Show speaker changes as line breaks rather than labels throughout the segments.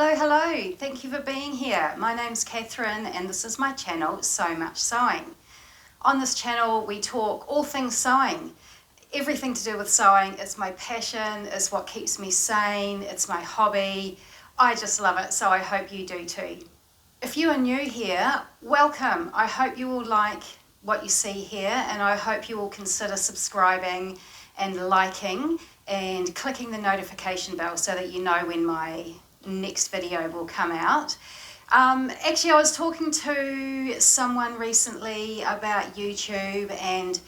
Hello, hello. Thank you for being here. My name's Catherine and this is my channel, So Much Sewing. On this channel we talk all things sewing. Everything to do with sewing. It's my passion, it's what keeps me sane, it's my hobby. I just love it, so I hope you do too. If you are new here, welcome. I hope you will like what you see here and I hope you will consider subscribing and liking and clicking the notification bell so that you know when my next video will come out. Actually, I was talking to someone recently about YouTube and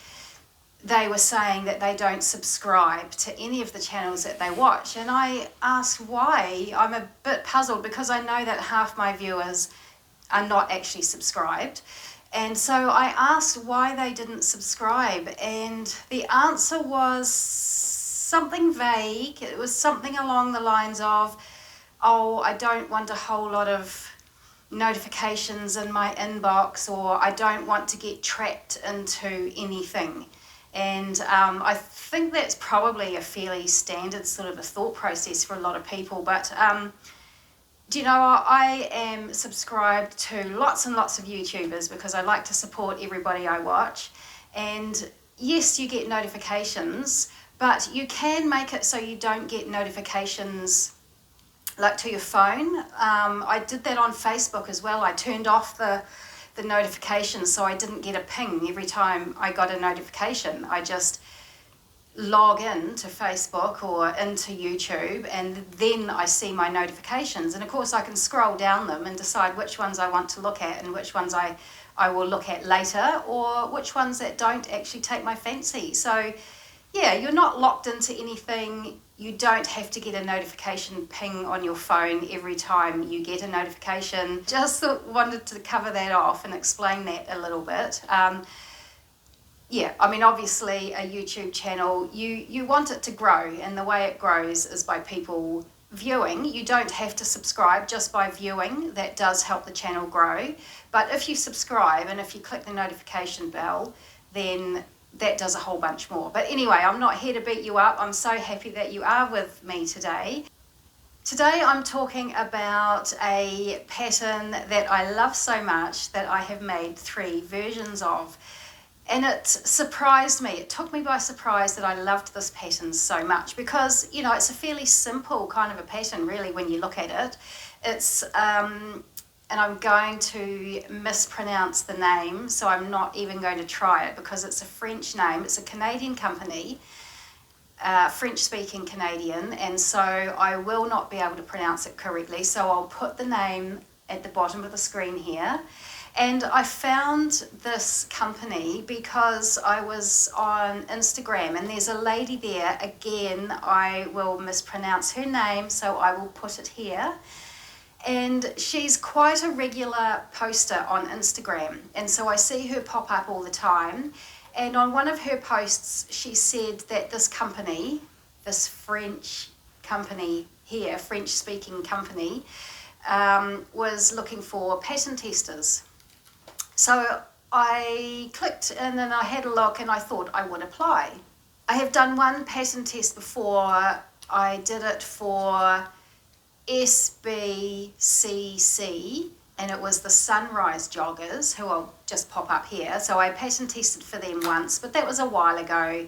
they were saying that they don't subscribe to any of the channels that they watch, and I asked why. I'm a bit puzzled because I know that half my viewers are not actually subscribed, and so I asked why they didn't subscribe, and the answer was something vague. It was something along the lines of, oh, I don't want a whole lot of notifications in my inbox, or I don't want to get trapped into anything. And I think that's probably a fairly standard sort of a thought process for a lot of people. But do you know, I am subscribed to lots and lots of YouTubers because I like to support everybody I watch. And yes, you get notifications, but you can make it so you don't get notifications like to your phone. I did that on Facebook as well. I turned off the notifications so I didn't get a ping every time I got a notification. I just log in to Facebook or into YouTube and then I see my notifications, and of course I can scroll down them and decide which ones I want to look at and which ones I will look at later, or which ones that don't actually take my fancy. So yeah, you're not locked into anything. You don't have to get a notification ping on your phone every time you get a notification. Just wanted to cover that off and explain that a little bit. Yeah, I mean, obviously a YouTube channel, you want it to grow, and the way it grows is by people viewing. You don't have to subscribe, just by viewing. That does help the channel grow. But if you subscribe and if you click the notification bell, then that does a whole bunch more. But anyway, I'm not here to beat you up. I'm so happy that you are with me today. Today I'm talking about a pattern that I love so much that I have made 3 versions of. And it surprised me. It took me by surprise that I loved this pattern so much because, you know, it's a fairly simple kind of a pattern really when you look at it. It's and I'm going to mispronounce the name, so I'm not even going to try it because it's a French name. It's a Canadian company, French-speaking Canadian, and so I will not be able to pronounce it correctly, so I'll put the name at the bottom of the screen here. And I found this company because I was on Instagram and there's a lady there. Again, I will mispronounce her name, so I will put it here. And she's quite a regular poster on Instagram, and so I see her pop up all the time. And on one of her posts she said that this company, this French company here, French speaking company, was looking for pattern testers. So I clicked and then I had a look and I thought I would apply. I have done one pattern test before. I did it for SBCC, and it was the Sunrise Joggers, who I'll just pop up here. So I pattern tested for them once, but that was a while ago.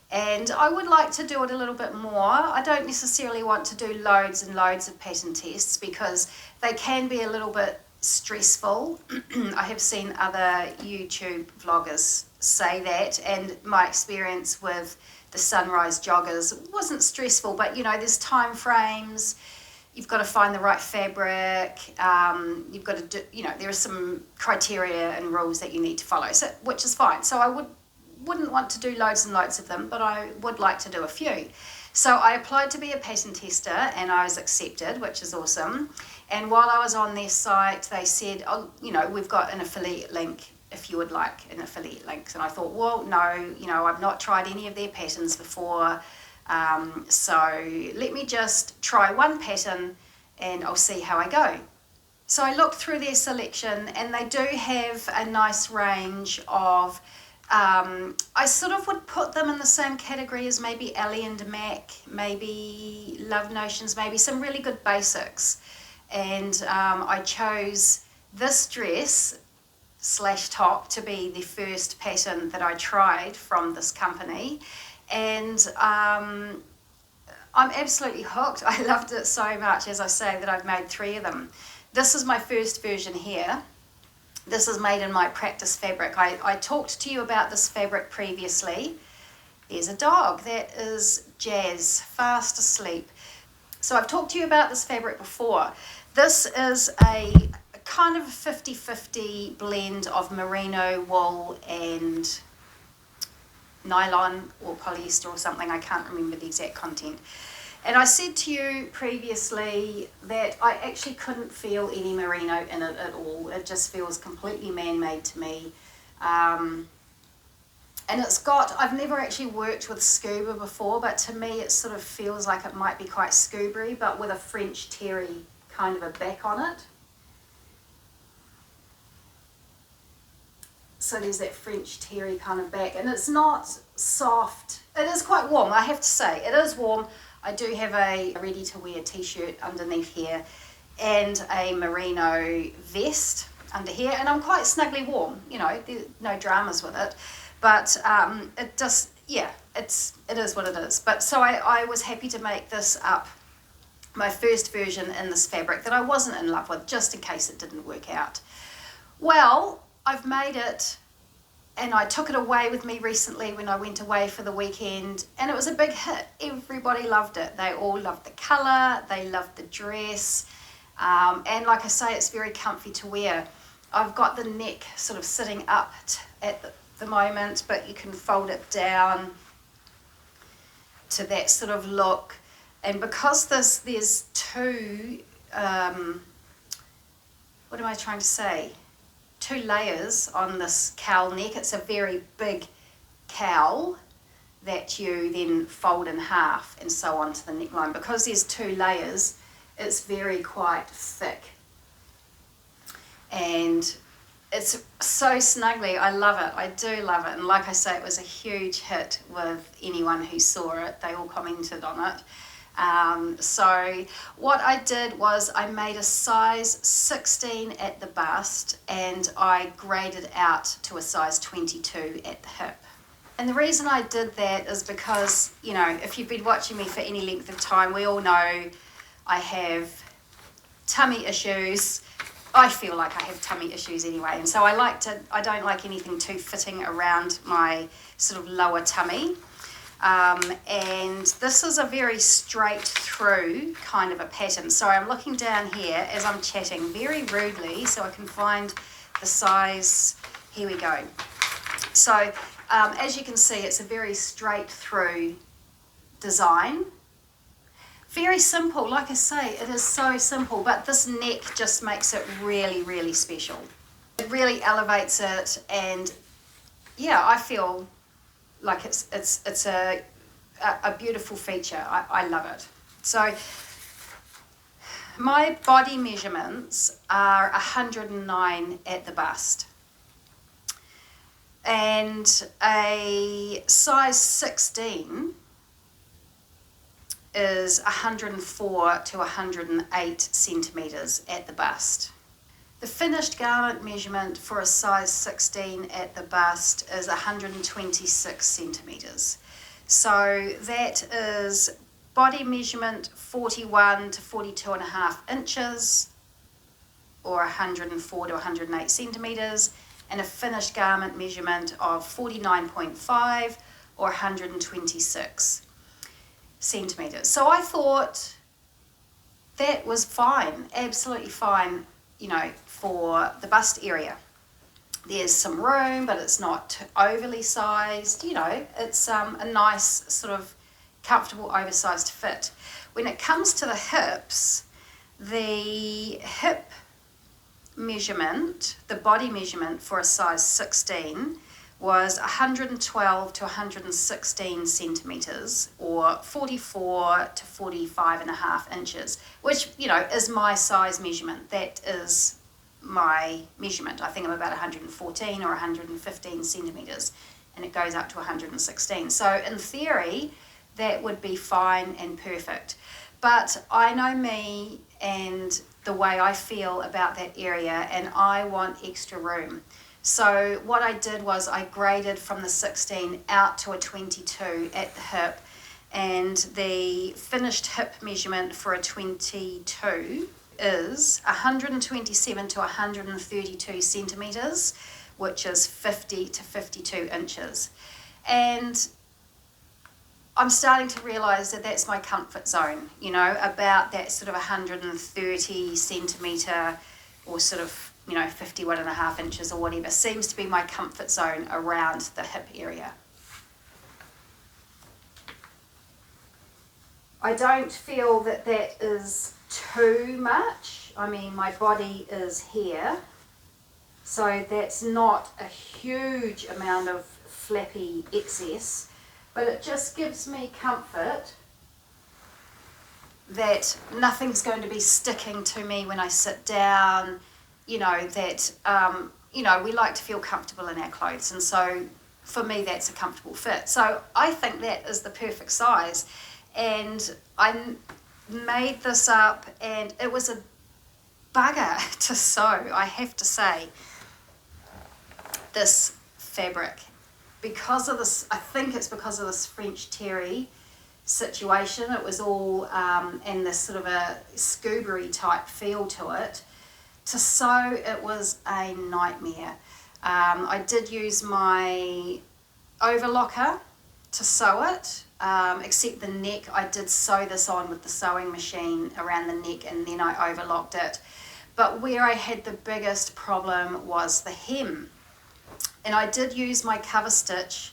And I would like to do it a little bit more. I don't necessarily want to do loads and loads of pattern tests because they can be a little bit stressful. I have seen other YouTube vloggers say that, and my experience with the Sunrise Joggers wasn't stressful, but you know, there's time frames. You've got to find the right fabric, you've got to do, you know, there are some criteria and rules that you need to follow, so which is fine. So I wouldn't want to do loads and loads of them, but I would like to do a few. So I applied to be a pattern tester and I was accepted, which is awesome. And while I was on their site, they said, oh, you know, we've got an affiliate link if you would like an affiliate link. And I thought, well, no, you know, I've not tried any of their patterns before. So let me just try one pattern and I'll see how I go. So I looked through their selection and they do have a nice range of, I sort of would put them in the same category as maybe Ellie and Mac, maybe Love Notions, maybe some really good basics. and I chose this dress slash top to be the first pattern that I tried from this company, and I'm absolutely hooked. I loved it so much, as I say, that I've made 3 of them. This is my first version here. This is made in my practice fabric. I talked to you about this fabric previously. There's a dog. That is Jazz, fast asleep. So I've talked to you about this fabric before. This is a kind of a 50-50 blend of merino wool and nylon or polyester or something. I can't remember the exact content. And I said to you previously that I actually couldn't feel any merino in it at all. It just feels completely man-made to me. And it's got, I've never actually worked with scuba before, but to me it sort of feels like it might be quite scuba-y, but with a French terry kind of a back on it. So there's that French terry kind of back, and it's not soft. It is quite warm, I have to say. It is warm. I do have a ready-to-wear t-shirt underneath here and a merino vest under here, and I'm quite snugly warm, you know, there's no dramas with it. But it just, yeah, it is what it is. But so I was happy to make this up, my first version in this fabric that I wasn't in love with, just in case it didn't work out. Well, I've made it, and I took it away with me recently when I went away for the weekend, and it was a big hit. Everybody loved it. They all loved the colour, they loved the dress, and like I say, it's very comfy to wear. I've got the neck sort of sitting up at the moment, but you can fold it down to that sort of look. And because there's 2, what am I trying to say? 2 layers on this cowl neck. It's a very big cowl that you then fold in half and so on to the neckline. Because there's 2 layers, it's very quite thick. And it's so snugly. I love it. I do love it. And like I say, it was a huge hit with anyone who saw it. They all commented on it. So what I did was I made a size 16 at the bust, and I graded out to a size 22 at the hip. And the reason I did that is because, you know, if you've been watching me for any length of time, we all know I have tummy issues. I feel like I have tummy issues anyway, and so I don't like anything too fitting around my sort of lower tummy. And this is a very straight through kind of a pattern. So I'm looking down here as I'm chatting very rudely so I can find the size. Here we go. So as you can see, it's a very straight through design. Very simple, like I say, it is so simple, but this neck just makes it really, really special. It really elevates it, and yeah, I feel like it's a beautiful feature. I love it. So my body measurements are 109 at the bust, and a size 16 is 104 to 108 centimetres at the bust. The finished garment measurement for a size 16 at the bust is 126 centimetres. So that is body measurement 41 to 42 and a half inches, or 104 to 108 centimetres, and a finished garment measurement of 49.5 or 126 centimetres. So I thought that was fine, absolutely fine, you know, for the bust area. There's some room, but it's not overly sized, you know, it's a nice sort of comfortable oversized fit. When it comes to the hips, the hip measurement, the body measurement for a size 16 was 112 to 116 centimetres, or 44 to 45 and a half inches, which, you know, is my size measurement. That is my measurement. I think I'm about 114 or 115 centimetres, and it goes up to 116. So in theory, that would be fine and perfect. But I know me, and the way I feel about that area, and I want extra room. So what I did was I graded from the 16 out to a 22 at the hip, and the finished hip measurement for a 22 is 127 to 132 centimeters, which is 50 to 52 inches. And I'm starting to realize that that's my comfort zone, you know, about that sort of 130 centimeter or sort of, you know, 51.5 inches or whatever seems to be my comfort zone around the hip area. I don't feel that that is too much. I mean, my body is here, so that's not a huge amount of flappy excess, but it just gives me comfort that nothing's going to be sticking to me when I sit down, you know, that, you know, we like to feel comfortable in our clothes, and so for me that's a comfortable fit. So I think that is the perfect size, and I made this up, and it was a bugger to sew, I have to say, this fabric. Because of this, I think it's because of this French terry situation. It was all in this sort of a scoobery type feel to it. To sew, it was a nightmare. I did use my overlocker to sew it, except the neck. I did sew this on with the sewing machine around the neck, and then I overlocked it. But where I had the biggest problem was the hem. And I did use my cover stitch.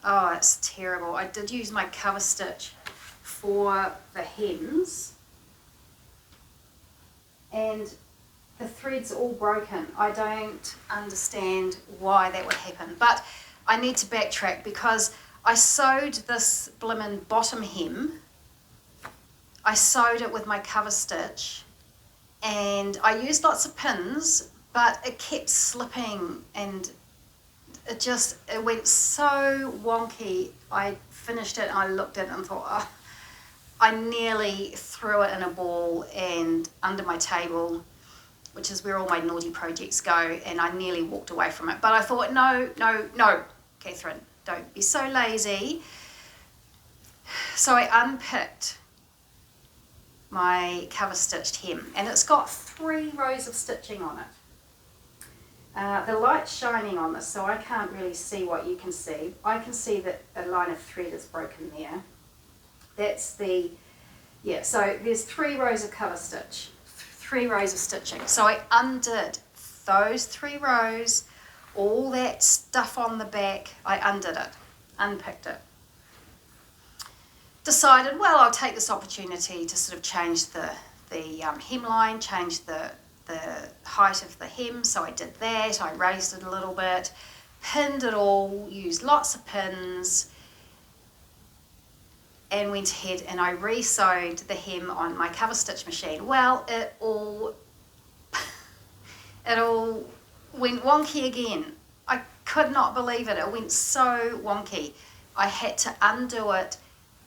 Oh, it's terrible. I did use my cover stitch for the hems, and the thread's all broken. I don't understand why that would happen, but I need to backtrack because I sewed this blimmin' bottom hem. I sewed it with my cover stitch, and I used lots of pins, but it kept slipping, and it went so wonky. I finished it and I looked at it and thought, oh, I nearly threw it in a ball and under my table, which is where all my naughty projects go, and I nearly walked away from it. But I thought, no, Catherine, don't be so lazy. So I unpicked my cover stitched hem, and it's got 3 rows of stitching on it. The light's shining on this, so I can't really see what you can see. I can see that a line of thread is broken there. That's the, yeah, so there's 3 rows of cover stitch, 3 rows of stitching. So I undid those 3 rows, all that stuff on the back, I undid it, unpicked it. Decided, well, I'll take this opportunity to sort of change the hemline, change the height of the hem, so I did that. I raised it a little bit, pinned it all, used lots of pins, and went ahead and I re-sewed the hem on my cover stitch machine. Well, it all went wonky again. I could not believe it. It went so wonky. I had to undo it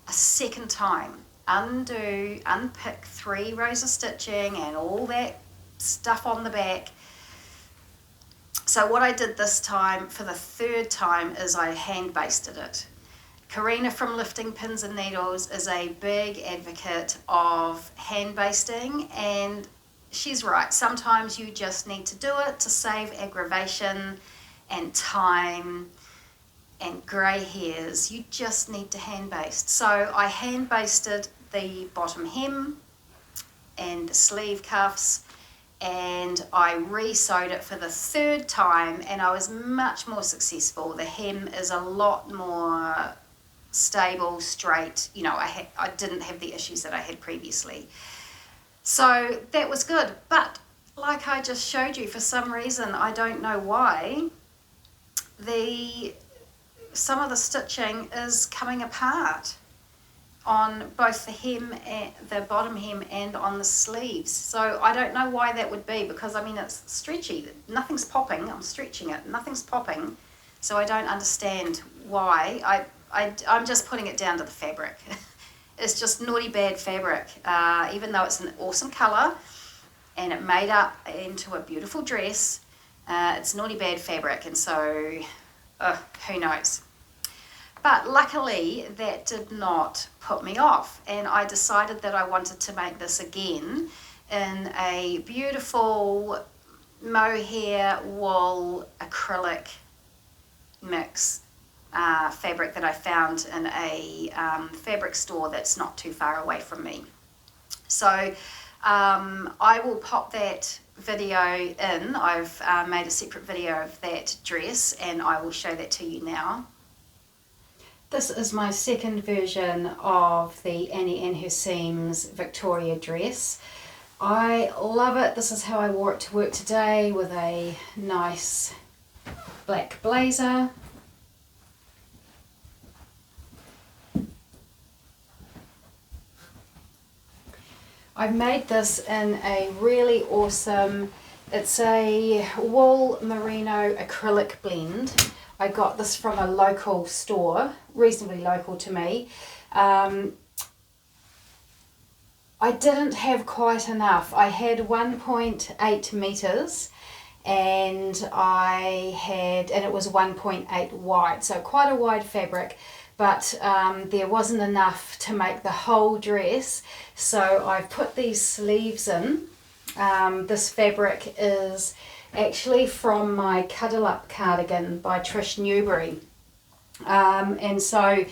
a second time. Unpick 3 rows of stitching and all that stuff on the back. So what I did this time, for the 3rd time, is I hand basted it. Karina from Lifting Pins and Needles is a big advocate of hand basting, and she's right. Sometimes you just need to do it to save aggravation and time and grey hairs. You just need to hand baste. So I hand basted the bottom hem and the sleeve cuffs, and I re-sewed it for the 3rd time, and I was much more successful. The hem is a lot more stable, straight. You know, I didn't have the issues that I had previously. So that was good. But like I just showed you, for some reason, I don't know why, some of the stitching is coming apart on both the hem, and the bottom hem, and on the sleeves. So I don't know why that would be, because I mean it's stretchy. Nothing's popping. I'm stretching it. Nothing's popping. So I don't understand why. I'm just putting it down to the fabric. It's just naughty bad fabric. Even though it's an awesome colour, and it made up into a beautiful dress. It's naughty bad fabric, and so who knows. But luckily that did not put me off, and I decided that I wanted to make this again in a beautiful mohair wool acrylic mix fabric that I found in a fabric store that's not too far away from me. So I will pop that video in. I've made a separate video of that dress, and I will show that to you now. This is my second version of the Annie and Her Seams Victoria dress. I love it. This is how I wore it to work today, with a nice black blazer. I've made this in a really awesome, it's a wool merino acrylic blend. I got this from a local store, reasonably local to me. I didn't have quite enough. I had 1.8 meters, and it was 1.8 wide, so quite a wide fabric, but there wasn't enough to make the whole dress, so I've put these sleeves in. This fabric is actually from my Cuddle Up cardigan by Trish Newberry, and so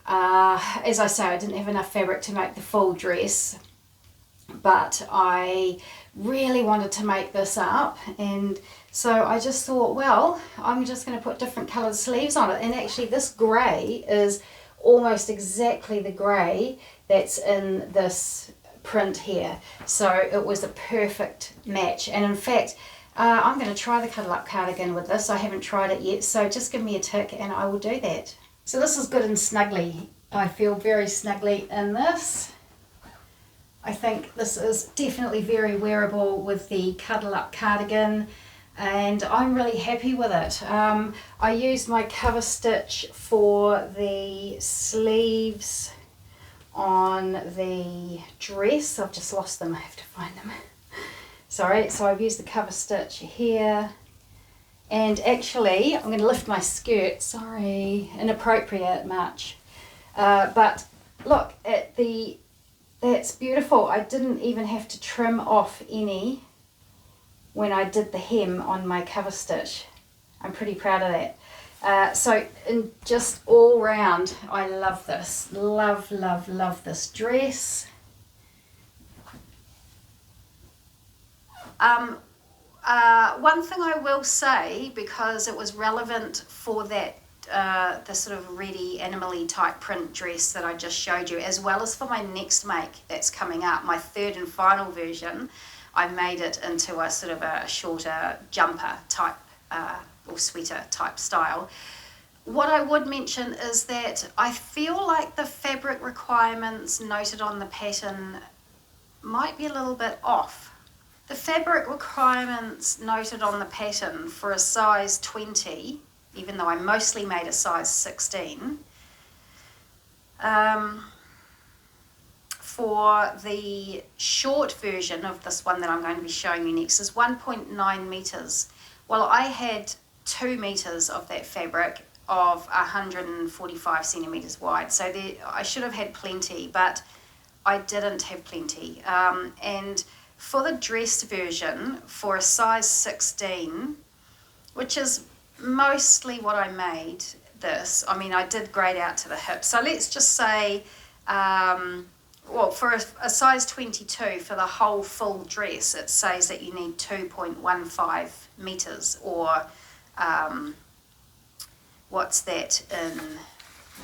as I say, I didn't have enough fabric to make the full dress, but I really wanted to make this up, and so I just thought, well, I'm just going to put different coloured sleeves on it. And actually this grey is almost exactly the grey that's in this print here, so it was a perfect match. And in fact, I'm going to try the Cuddle Up cardigan with this. I haven't tried it yet, so just give me a tick and I will do that. So this is good and snuggly. I feel very snuggly in this. I think this is definitely very wearable with the Cuddle Up cardigan, and I'm really happy with it. I used my cover stitch for the sleeves on the dress. I've just lost them, I have to find them. Sorry, so I've used the cover stitch here, and actually I'm going to lift my skirt, sorry, inappropriate much, but look at that's beautiful. I didn't even have to trim off any when I did the hem on my cover stitch. I'm pretty proud of that. So just all round, I love this. Love, love, love this dress. One thing I will say, because it was relevant for that the sort of ready animal-y type print dress that I just showed you, as well as for my next make that's coming up, my third and final version, I made it into a sort of a shorter jumper type or sweater type style. What I would mention is that I feel like the fabric requirements noted on the pattern might be a little bit off. The fabric requirements noted on the pattern for a size 20, even though I mostly made a size 16, for the short version of this one that I'm going to be showing you next is 1.9 meters. Well, I had 2 meters of that fabric of 145 centimeters wide, so I should have had plenty, but I didn't have plenty. And for the dress version, for a size 16, which is mostly what I made this, I mean, I did grade out to the hip, so let's just say, well, for a size 22 for the whole full dress, it says that you need 2.15 meters, or what's that in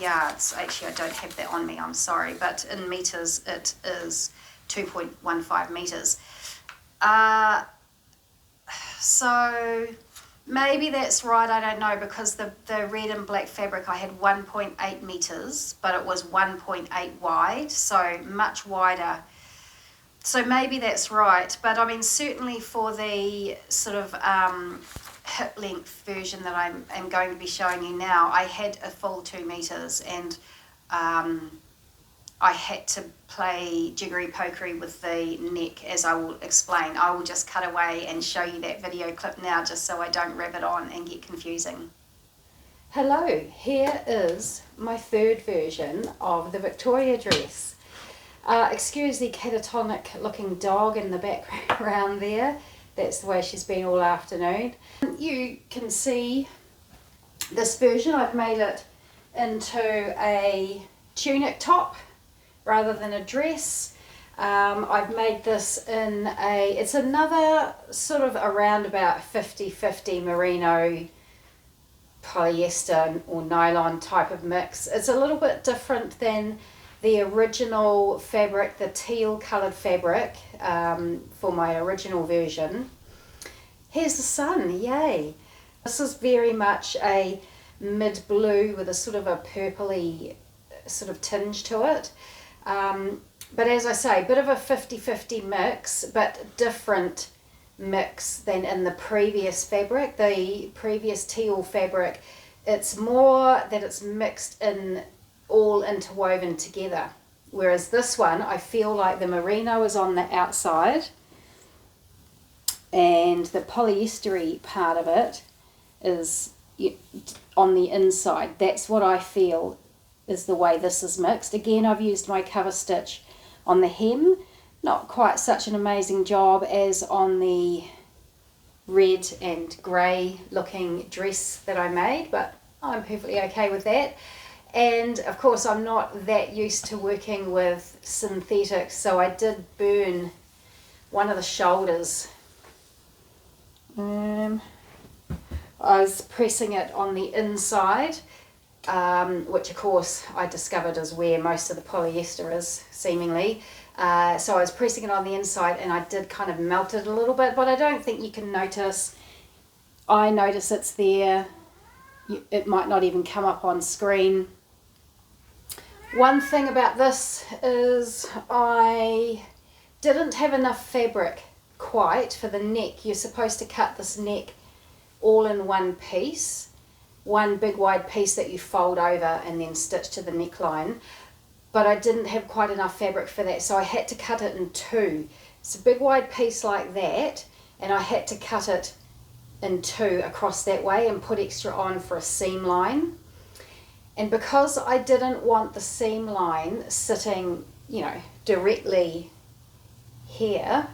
yards? Actually, I don't have that on me, I'm sorry, but in meters it is 2.15 meters. So maybe that's right, I don't know, because the red and black fabric I had 1.8 meters, but it was 1.8 wide, so much wider. So maybe that's right, but I mean, certainly for the sort of hip length version that I'm going to be showing you now, I had a full 2 meters, and I had to play jiggery pokery with the neck, as I will explain. I will just cut away and show you that video clip now, just so I don't rabbit on and get confusing. Hello, here is my third version of the Victoria dress. Excuse the catatonic looking dog in the background there. That's the way she's been all afternoon. You can see this version. I've made it into a tunic top rather than a dress. I've made this in it's another sort of around about 50-50 merino polyester or nylon type of mix. It's a little bit different than the original fabric, the teal coloured fabric for my original version. Here's the sun, yay! This is very much a mid blue with a sort of a purpley sort of tinge to it. But as I say, a bit of a 50-50 mix, but different mix than in the previous fabric. The previous teal fabric, it's more that it's mixed in, all interwoven together, whereas this one I feel like the merino is on the outside and the polyestery part of it is on the inside. That's what I feel is the way this is mixed. Again, I've used my cover stitch on the hem, not quite such an amazing job as on the red and grey looking dress that I made, but I'm perfectly okay with that. And of course I'm not that used to working with synthetics, so I did burn one of the shoulders. I was pressing it on the inside, which of course I discovered is where most of the polyester is, seemingly. So I was pressing it on the inside and I did kind of melt it a little bit, but I don't think you can notice. I notice it's there. It might not even come up on screen. One thing about this is I didn't have enough fabric quite for the neck. You're supposed to cut this neck all in one piece, one big wide piece that you fold over and then stitch to the neckline, but I didn't have quite enough fabric for that, so I had to cut it in two. It's a big wide piece like that, and I had to cut it in two across that way and put extra on for a seam line. And because I didn't want the seam line sitting, you know, directly here,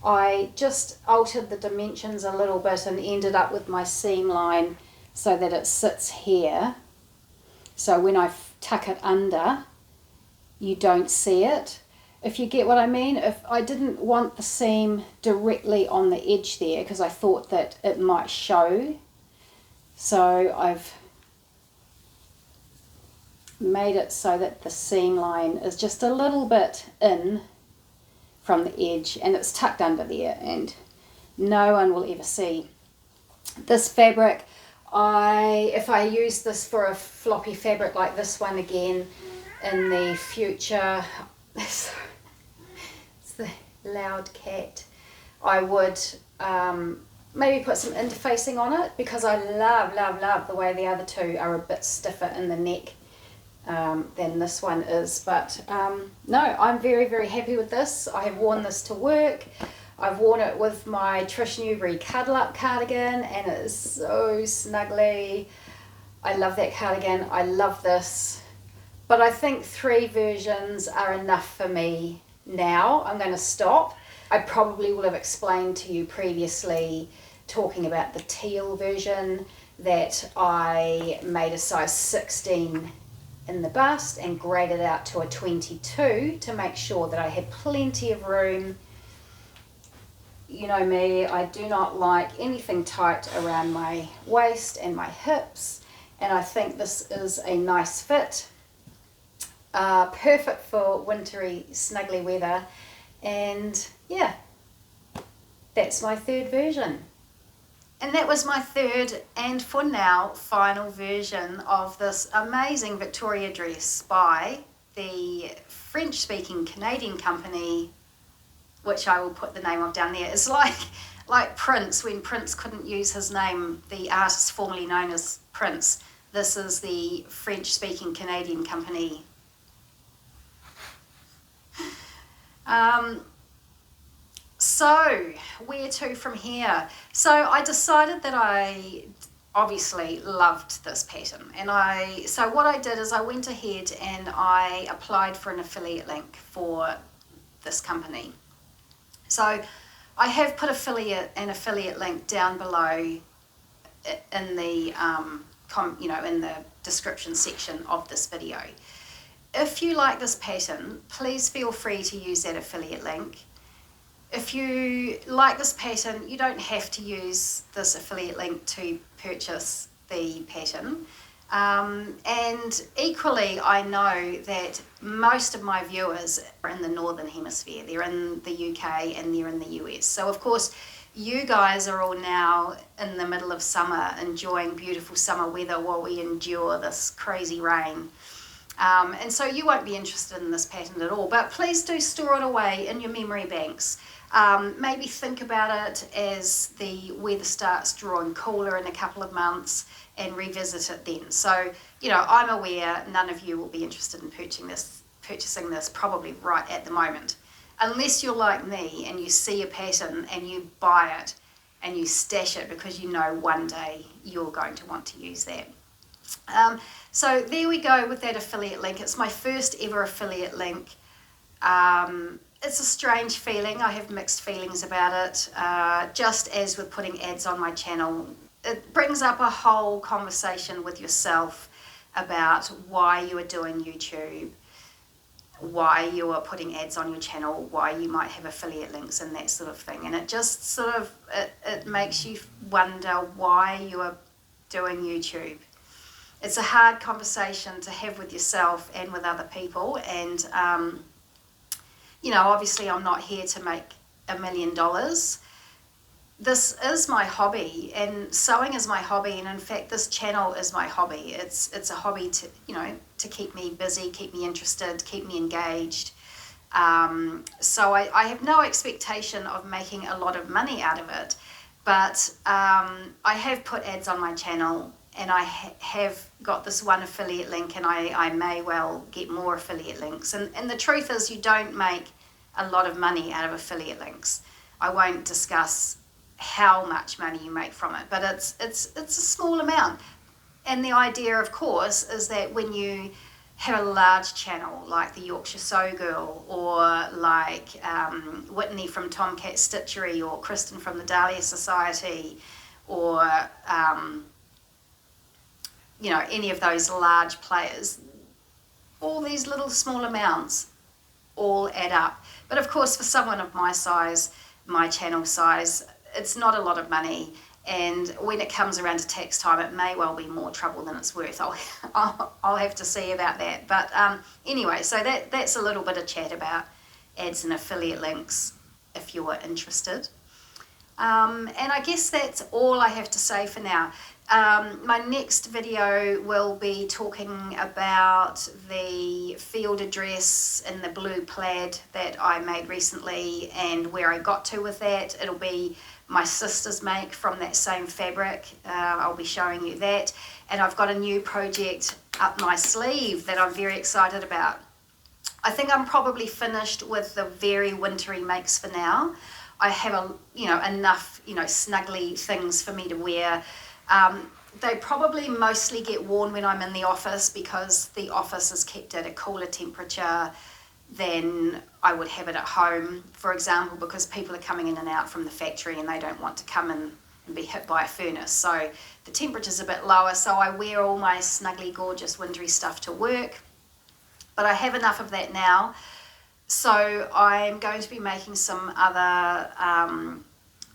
I just altered the dimensions a little bit and ended up with my seam line so that it sits here. So when I tuck it under, you don't see it, if you get what I mean. If I didn't want the seam directly on the edge there because I thought that it might show, so I've made it so that the seam line is just a little bit in from the edge and it's tucked under there and no one will ever see. This fabric, if I use this for a floppy fabric like this one again in the future, it's the loud cat, I would maybe put some interfacing on it, because I love the way the other two are a bit stiffer in the neck than this one is. But no, I'm very happy with this. I have worn this to work. I've worn it with my Trish Newberry Cuddle Up cardigan and it is so snuggly. I love that cardigan. I love this. But I think 3 versions are enough for me now. I'm going to stop. I probably will have explained to you previously, talking about the teal version, that I made a size 16 in the bust and graded out to a 22 to make sure that I had plenty of room. You know me, I do not like anything tight around my waist and my hips, and I think this is a nice fit. Perfect for wintry, snuggly weather, and yeah, that's my 3rd version. And that was my 3rd and for now final version of this amazing Victoria dress by the French-speaking Canadian company, which I will put the name of down there. It's like Prince, when Prince couldn't use his name, the artist formerly known as Prince. This is the French-speaking Canadian company. So where to from here? So I decided that I obviously loved this pattern, and so what I did is I went ahead and I applied for an affiliate link for this company. So I have put an affiliate link down below in the in the description section of this video. If you like this pattern, please feel free to use that affiliate link. If you like this pattern, you don't have to use this affiliate link to purchase the pattern. And equally, I know that most of my viewers are in the Northern Hemisphere. They're in the UK and they're in the US. So of course, you guys are all now in the middle of summer, enjoying beautiful summer weather while we endure this crazy rain. And so you won't be interested in this pattern at all, but please do store it away in your memory banks. Maybe think about it as the weather starts drawing cooler in a couple of months and revisit it then. So, I'm aware none of you will be interested in purchasing this probably right at the moment. Unless you're like me and you see a pattern and you buy it and you stash it because you know one day you're going to want to use that. So there we go with that affiliate link. It's my first ever affiliate link. It's a strange feeling. I have mixed feelings about it. Just as with putting ads on my channel, it brings up a whole conversation with yourself about why you are doing YouTube, why you are putting ads on your channel, why you might have affiliate links and that sort of thing. And it just sort of, it makes you wonder why you are doing YouTube. It's a hard conversation to have with yourself and with other people. And, obviously I'm not here to make $1 million. This is my hobby, and sewing is my hobby, and in fact this channel is my hobby. It's a hobby to to keep me busy, keep me interested, keep me engaged. So I have no expectation of making a lot of money out of it, but I have put ads on my channel, and I have got this one affiliate link, and I may well get more affiliate links. And the truth is, you don't make a lot of money out of affiliate links. I won't discuss how much money you make from it, but it's a small amount. And the idea, of course, is that when you have a large channel like the Yorkshire Sew Girl, or like Whitney from Tomcat Stitchery, or Kristen from the Dahlia Society, or any of those large players, all these little small amounts all add up. But of course, for someone of my size, my channel size, it's not a lot of money, and when it comes around to tax time, it may well be more trouble than it's worth. I'll have to see about that. But anyway, so that's a little bit of chat about ads and affiliate links if you are interested. And I guess that's all I have to say for now. My next video will be talking about the field dress in the blue plaid that I made recently and where I got to with that. It'll be my sister's make from that same fabric. I'll be showing you that. And I've got a new project up my sleeve that I'm very excited about. I think I'm probably finished with the very wintry makes for now. I have enough snuggly things for me to wear. They probably mostly get worn when I'm in the office, because the office is kept at a cooler temperature than I would have it at home, for example, because people are coming in and out from the factory and they don't want to come in and be hit by a furnace. So the temperature's a bit lower, so I wear all my snuggly, gorgeous, wintry stuff to work. But I have enough of that now. So I'm going to be making some other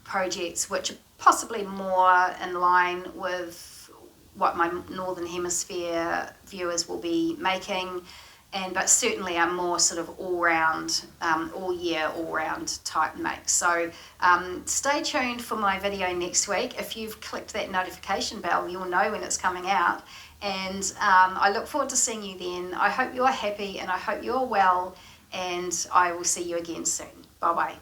projects which are possibly more in line with what my Northern Hemisphere viewers will be making, but certainly a more sort of all-round, all-year, all-round type make. So stay tuned for my video next week. If you've clicked that notification bell, you'll know when it's coming out. And I look forward to seeing you then. I hope you're happy and I hope you're well, and I will see you again soon. Bye-bye.